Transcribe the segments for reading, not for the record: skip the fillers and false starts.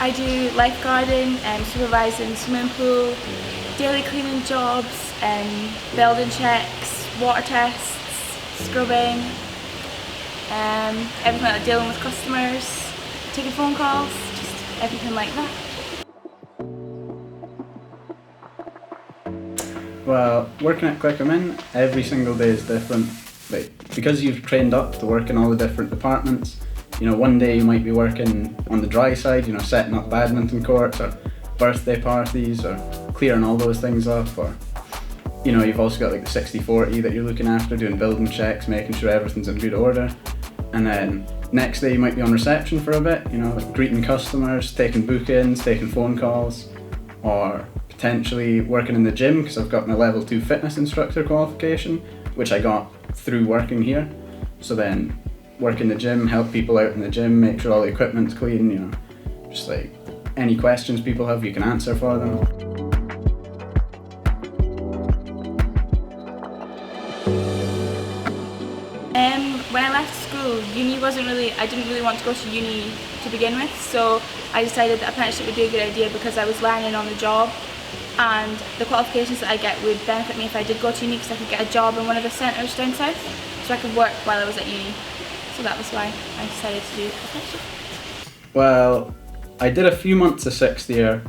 I do lifeguarding, supervising swimming pool, daily cleaning jobs, building checks, water tests, scrubbing, everything like dealing with customers, taking phone calls, just everything like that. Well, working at Clickerman, every single day is different. Like, because you've trained up to work in all the different departments, you know, one day you might be working on the dry side, you know, setting up badminton courts or birthday parties or clearing all those things up, or, you know, you've also got like the 60/40 that you're looking after, doing building checks, making sure everything's in good order. And then next day you might be on reception for a bit, you know, like greeting customers, taking bookings, taking phone calls, or potentially working in the gym because I've got my level 2 fitness instructor qualification, which I got through working here. So then work in the gym, help people out in the gym, make sure all the equipment's clean, you know, just like any questions people have you can answer for them. When I left school, I didn't really want to go to uni to begin with, so I decided that apprenticeship would be a good idea because I was learning on the job, and the qualifications that I get would benefit me if I did go to uni because I could get a job in one of the centres down south, so I could work while I was at uni. So that was why I decided to do apprenticeship. Well, I did a few months of 6th year,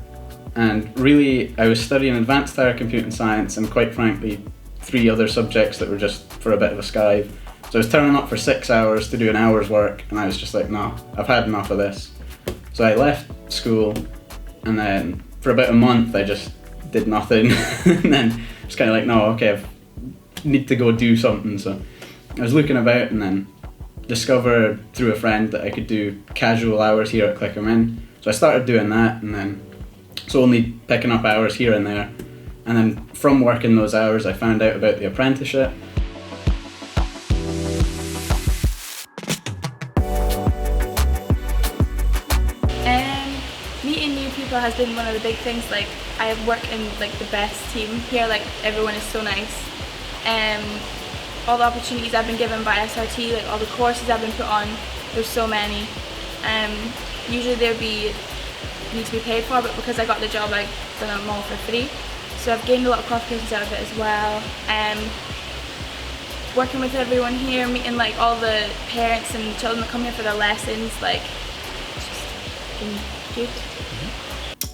and really I was studying advanced higher computing science and quite frankly 3 other subjects that were just for a bit of a skive. So I was turning up for 6 hours to do an hour's work, and I was just like, no, I've had enough of this. So I left school, and then for about a month I just did nothing, and then just kind of like, no, okay, I need to go do something. So I was looking about and then discovered through a friend that I could do casual hours here at Clickerman. So I started doing that, and then so only picking up hours here and there. And then from working those hours I found out about the apprenticeship. Meeting new people has been one of the big things. Like, I have worked in like the best team here, like everyone is so nice. All the opportunities I've been given by SRT, like all the courses I've been put on, there's so many. Usually need to be paid for, but because I got the job I've done them all for free. So I've gained a lot of qualifications out of it as well. Working with everyone here, meeting like all the parents and children that come here for their lessons, like it's just been good.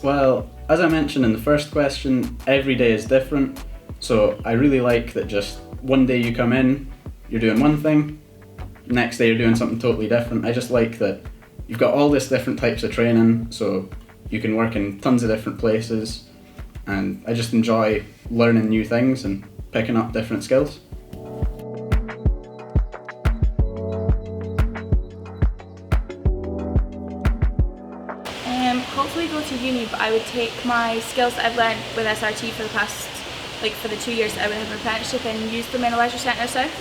Well, as I mentioned in the first question, every day is different. So I really like that just one day you come in, you're doing one thing, next day you're doing something totally different. I just like that you've got all this different types of training, so you can work in tons of different places, and I just enjoy learning new things and picking up different skills. Hopefully go to uni, but I would take my skills that I've learned with SRT for the past, for the 2 years that I would have an apprenticeship, and use them in a leisure centre south,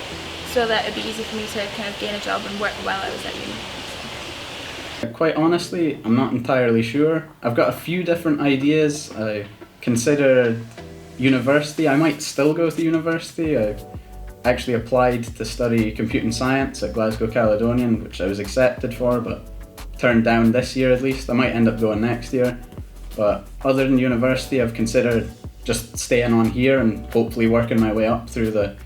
so that it'd be easy for me to kind of gain a job and work while I was at uni. Quite honestly, I'm not entirely sure. I've got a few different ideas. I considered university. I might still go to university. I've actually applied to study computing science at Glasgow Caledonian, which I was accepted for, but turned down this year at least. I might end up going next year. But other than university, I've considered just staying on here and hopefully working my way up through the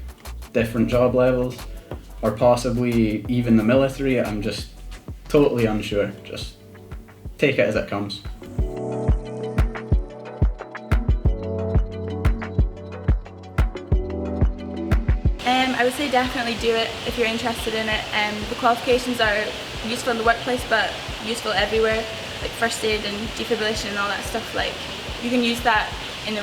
different job levels, or possibly even the military. I'm just totally unsure. Just take it as it comes. I would say definitely do it if you're interested in it. The qualifications are useful in the workplace, but useful everywhere, like first aid and defibrillation and all that stuff. Like, you can use that in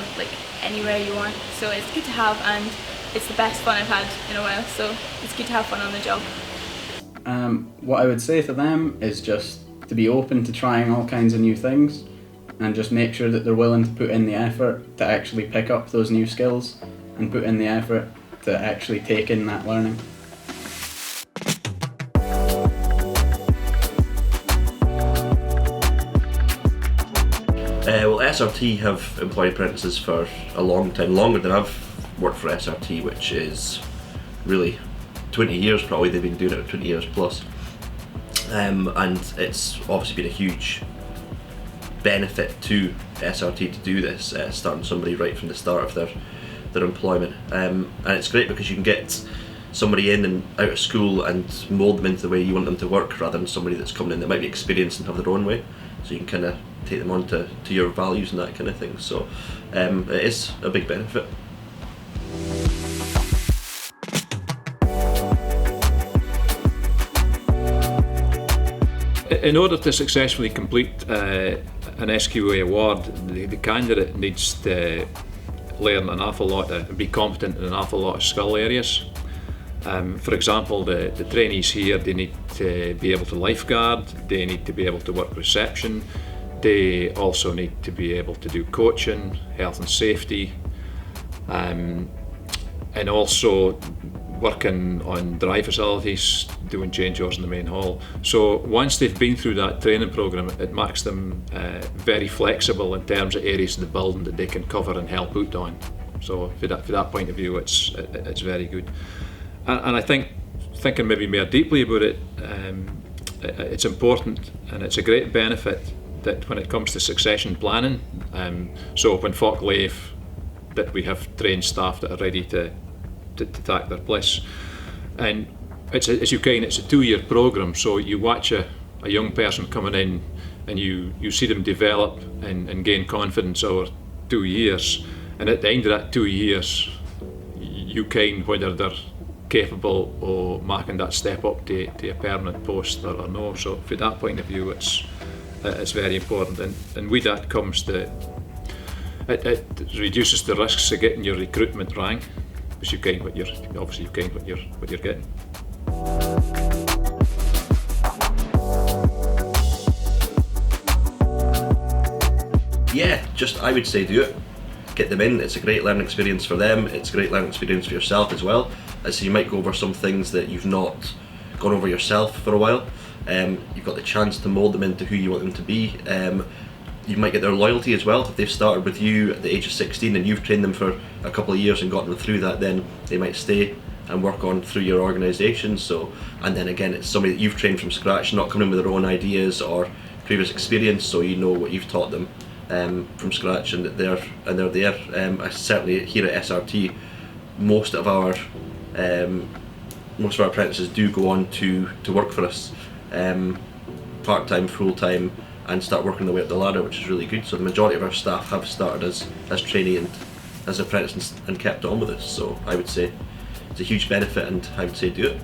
anywhere you want, so it's good to have, and it's the best fun I've had in a while, so it's good to have fun on the job. What I would say to them is just to be open to trying all kinds of new things, and just make sure that they're willing to put in the effort to actually pick up those new skills and put in the effort to actually take in that learning. Well, SRT have employed apprentices for a long time, longer than I've worked for SRT, which is really 20 years probably. They've been doing it for 20 years plus. And it's obviously been a huge benefit to SRT to do this, starting somebody right from the start of their employment. And it's great because you can get somebody in and out of school and mould them into the way you want them to work, rather than somebody that's coming in that might be experienced and have their own way. So you can kind of take them on to your values and that kind of thing. So it is a big benefit. In order to successfully complete an SQA award, the candidate needs to learn an awful lot, be competent in an awful lot of skill areas. For example, the trainees here, they need to be able to lifeguard, they need to be able to work reception, they also need to be able to do coaching, health and safety, and also working on dry facilities, doing changeovers in the main hall. So once they've been through that training programme, it makes them very flexible in terms of areas of the building that they can cover and help out on. So for that point of view, it's very good. And I think, thinking maybe more deeply about it, it's important and it's a great benefit that when it comes to succession planning, so when folk leave, that we have trained staff that are ready to take their place. And it's a 2-year programme, so you watch a young person coming in and you see them develop and gain confidence over 2 years, and at the end of that 2 years you ken whether they're capable of making that step up to a permanent post or no. So from that point of view, it's very important, and with that comes it reduces the risks of getting your recruitment wrong, because you ken what you're getting. Yeah, I would say do it. Get them in. It's a great learning experience for them. It's a great learning experience for yourself as well. So you might go over some things that you've not gone over yourself for a while. You've got the chance to mould them into who you want them to be. You might get their loyalty as well. If they've started with you at the age of 16 and you've trained them for a couple of years and gotten them through that, then they might stay and work on through your organisation. So, and then again, it's somebody that you've trained from scratch, not coming in with their own ideas or previous experience, so you know what you've taught them from scratch, and they're there. I certainly here at SRT, most of our apprentices do go on to work for us, part-time, full-time, and start working their way up the ladder, which is really good. So the majority of our staff have started as trainee and as apprentices and kept on with us. So I would say it's a huge benefit, and I would say do it.